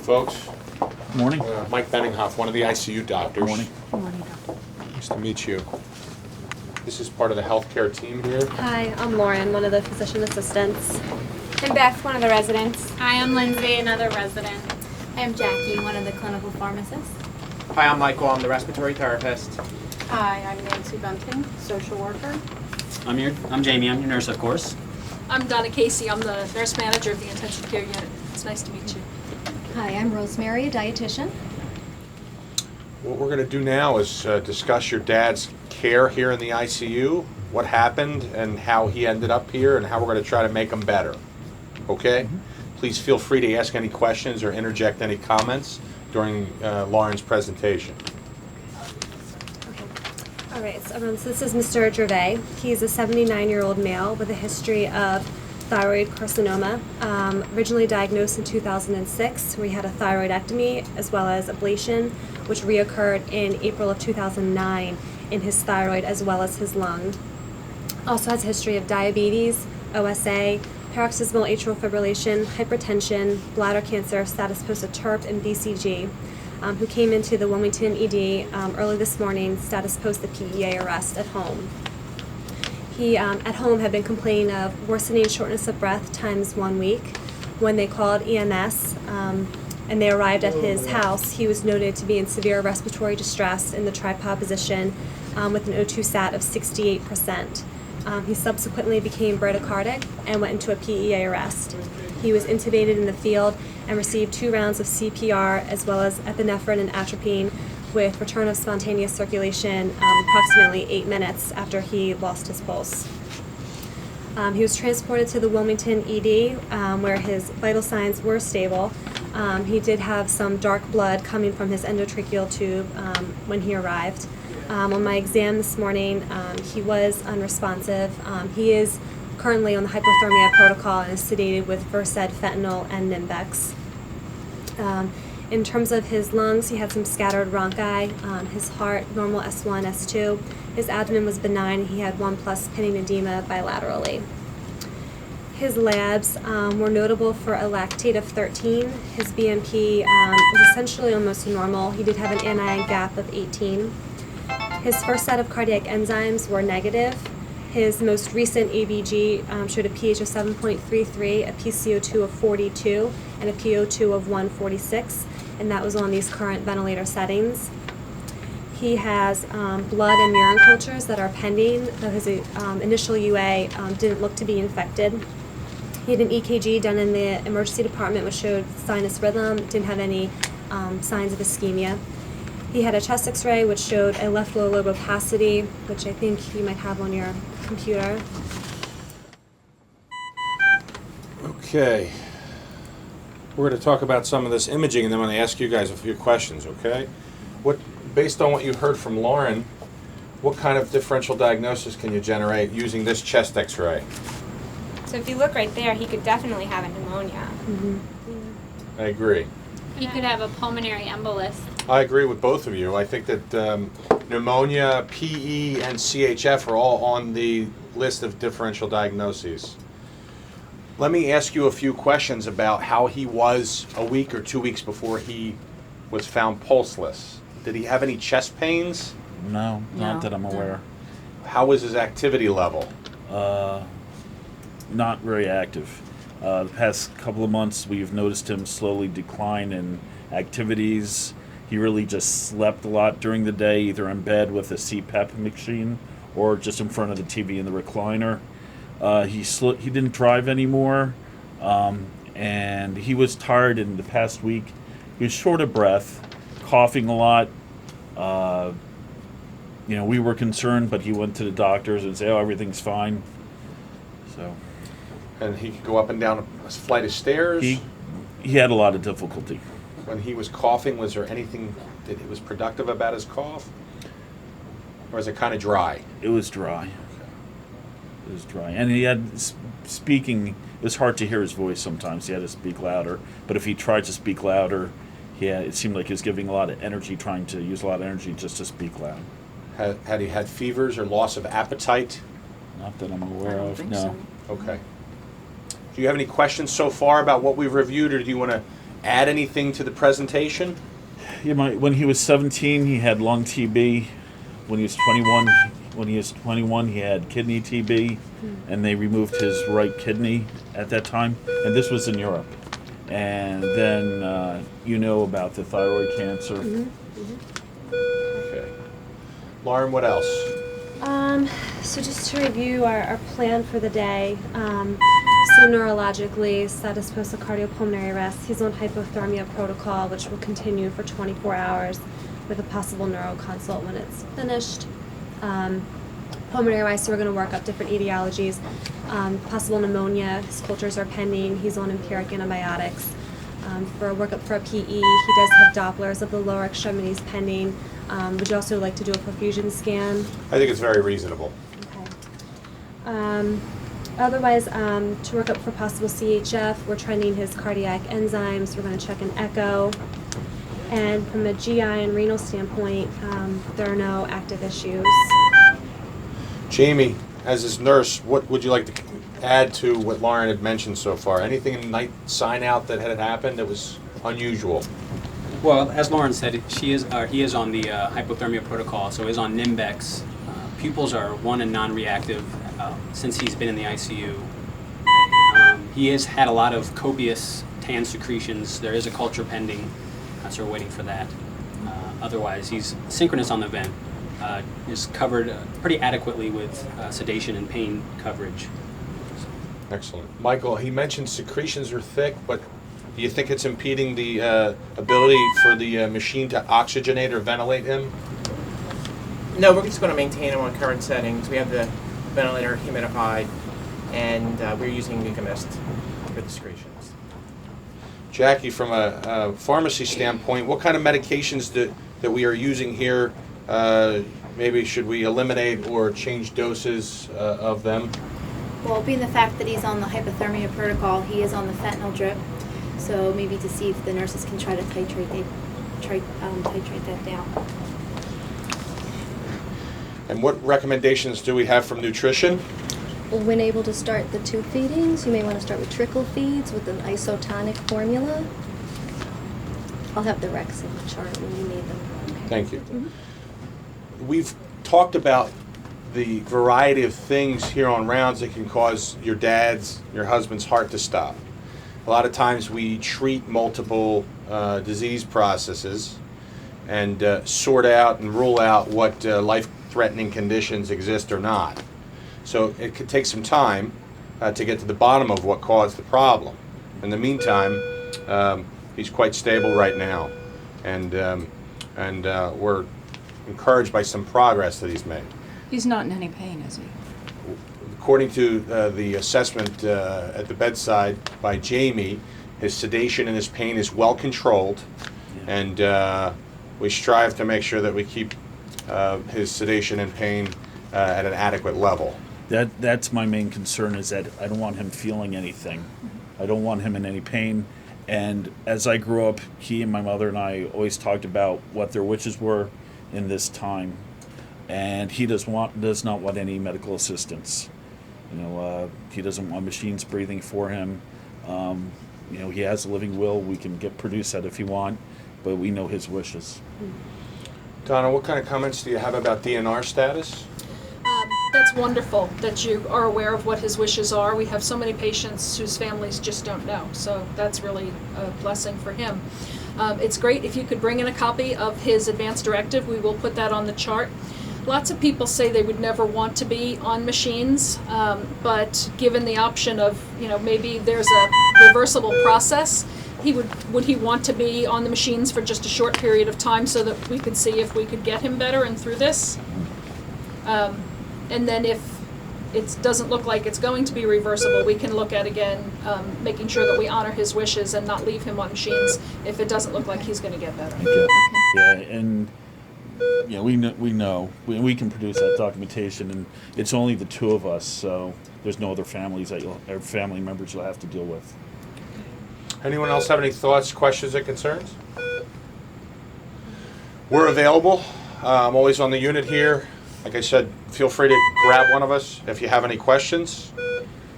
folks. Morning. Mike Benninghoff, one of the ICU doctors. Morning. Good morning, Doctor. Nice to meet you. This is part of the healthcare team here. Hi, I'm Lauren, one of the physician assistants. I'm Beth, one of the residents. Hi, I'm Lindsay, another resident. I'm Jackie, one of the clinical pharmacists. Hi, I'm Michael. I'm the respiratory therapist. Hi, I'm Nancy Bunting, social worker. I'm Jamie. I'm your nurse, of course. I'm Donna Casey. I'm the nurse manager of the intensive care unit. It's nice to meet you. Hi, I'm Rosemary, a dietitian. What we're going to do now is discuss your dad's care here in the ICU, what happened and how he ended up here, and how we're going to try to make him better. Okay? Please feel free to ask any questions or interject any comments during Lauren's presentation. All right, so this is Mr. Gervais. He's a 79-year-old male with a history of thyroid carcinoma, originally diagnosed in 2006, where he had a thyroidectomy as well as ablation, which reoccurred in April of 2009 in his thyroid as well as his lung. Also has a history of diabetes, OSA, paroxysmal atrial fibrillation, hypertension, bladder cancer, status post of TERP, and BCG, who came into the Wilmington ED early this morning, status post the PEA arrest at home. He, at home, had been complaining of worsening shortness of breath times 1 week. When they called EMS and they arrived at his house, he was noted to be in severe respiratory distress in the tripod position with an O2 sat of 68%. He subsequently became bradycardic and went into a PEA arrest. He was intubated in the field and received 2 rounds of CPR as well as epinephrine and atropine with return of spontaneous circulation approximately 8 minutes after he lost his pulse. He was transported to the Wilmington ED where his vital signs were stable. He did have some dark blood coming from his endotracheal tube when he arrived. On my exam this morning, he was unresponsive. He is currently on the hypothermia protocol and is sedated with Versed, fentanyl, and Nimbex. In terms of his lungs, he had some scattered bronchi. His heart, normal S1, S2. His abdomen was benign. He had 1+ pinning edema bilaterally. His labs were notable for a lactate of 13. His BNP was essentially almost normal. He did have an anion gap of 18. His first set of cardiac enzymes were negative. His most recent ABG showed a pH of 7.33, a PCO2 of 42, and a PO2 of 146, and that was on these current ventilator settings. He has blood and urine cultures that are pending, though his initial UA didn't look to be infected. He had an EKG done in the emergency department which showed sinus rhythm, didn't have any signs of ischemia. He had a chest x-ray which showed a left lower lobe opacity, which I think you might have on your computer. Okay. We're going to talk about some of this imaging and then I'm going to ask you guys a few questions, okay? Based on what you heard from Lauren, what kind of differential diagnosis can you generate using this chest x-ray? So if you look right there, he could definitely have a pneumonia. I agree. He could have a pulmonary embolus. I agree with both of you. I think that pneumonia, PE, and CHF are all on the list of differential diagnoses. Let me ask you a few questions about how he was a week or 2 weeks before he was found pulseless. Did he have any chest pains? No, not that I'm aware. How was his activity level? Not very active. The past couple of months, we've noticed him slowly decline in activities. He really just slept a lot during the day, either in bed with a CPAP machine or just in front of the TV in the recliner. He didn't drive anymore, and he was tired in the past week. He was short of breath, coughing a lot. We were concerned, but he went to the doctors and said, "Oh, everything's fine." So. And he could go up and down a flight of stairs? He had a lot of difficulty. When he was coughing, was there anything that was productive about his cough? Or is it kind of dry? It was dry. It was dry. And he had speaking, it was hard to hear his voice sometimes. He had to speak louder. But if he tried to speak louder, it seemed like he was giving a lot of energy, trying to use a lot of energy just to speak loud. Had he had fevers or loss of appetite? Not that I'm aware of, no. Okay. Do you have any questions so far about what we've reviewed, or do you want to add anything to the presentation? When he was 17, he had lung TB. When he was 21, he had kidney TB, and they removed his right kidney at that time. And this was in Europe. And then about the thyroid cancer. Okay. Lauren, what else? So just to review our plan for the day, so neurologically, status post cardiopulmonary arrest, he's on hypothermia protocol, which will continue for 24 hours with a possible neuro consult when it's finished. Pulmonary wise, so we're going to work up different etiologies. Possible pneumonia, his cultures are pending, he's on empiric antibiotics. For a workup for a PE, he does have Dopplers of the lower extremities pending. Would you also like to do a perfusion scan? I think it's very reasonable. Okay. Otherwise, to work up for possible CHF, we're trending his cardiac enzymes. We're going to check an echo. And from a GI and renal standpoint, there are no active issues. Jamie, as his nurse, what would you like to add to what Lauren had mentioned so far? Anything in the night sign out that had happened that was unusual? Well, as Lauren said, he is on the hypothermia protocol, so is on Nimbex. Pupils are and non-reactive since he's been in the ICU. He has had a lot of copious tan secretions. There is a culture pending, so we're waiting for that. Otherwise, he's synchronous on the vent. Is covered pretty adequately with sedation and pain coverage. Excellent. Michael, he mentioned secretions are thick, but do you think it's impeding the ability for the machine to oxygenate or ventilate him? No, we're just going to maintain him on current settings. We have the ventilator humidified, and we're using Mucomist for the secretions. Jackie, from a pharmacy standpoint, what kind of medications that we are using here? Maybe should we eliminate or change doses of them? Well, being the fact that he's on the hypothermia protocol, he is on the fentanyl drip, so maybe to see if the nurses can try to titrate that down. And what recommendations do we have from nutrition? When able to start the tube feedings, you may want to start with trickle feeds with an isotonic formula. I'll have the recs in the chart when you need them. Thank you. We've talked about the variety of things here on rounds that can cause your husband's heart to stop. A lot of times we treat multiple disease processes and sort out and rule out what life-threatening conditions exist or not. So it could take some time to get to the bottom of what caused the problem. In the meantime, he's quite stable right now, and we're encouraged by some progress that he's made. He's not in any pain, is he? According to the assessment at the bedside by Jamie, his sedation and his pain is well controlled, and we strive to make sure that we keep his sedation and pain at an adequate level. That's my main concern, is that I don't want him feeling anything. I don't want him in any pain. And as I grew up, he and my mother and I always talked about what their wishes were in this time. And he does not want any medical assistance. He doesn't want machines breathing for him. He has a living will. We can produce that if he want, but we know his wishes. Donna, what kind of comments do you have about DNR status? That's wonderful that you are aware of what his wishes are. We have so many patients whose families just don't know, so that's really a blessing for him. It's great if you could bring in a copy of his advance directive. We will put that on the chart. Lots of people say they would never want to be on machines, but given the option of, maybe there's a reversible process, would he want to be on the machines for just a short period of time so that we could see if we could get him better and through this? And then if it doesn't look like it's going to be reversible, we can look at, again, making sure that we honor his wishes and not leave him on machines if it doesn't look like he's going to get better. Yeah, and we know we can produce that documentation, and it's only the two of us, so there's no other families or family members you'll have to deal with. Anyone else have any thoughts, questions, or concerns? We're available. I'm always on the unit here. Like I said, feel free to grab one of us if you have any questions.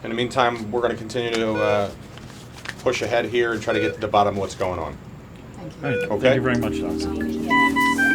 In the meantime, we're going to continue to push ahead here and try to get to the bottom of what's going on. All right. Okay. Thank you very much, Doctor.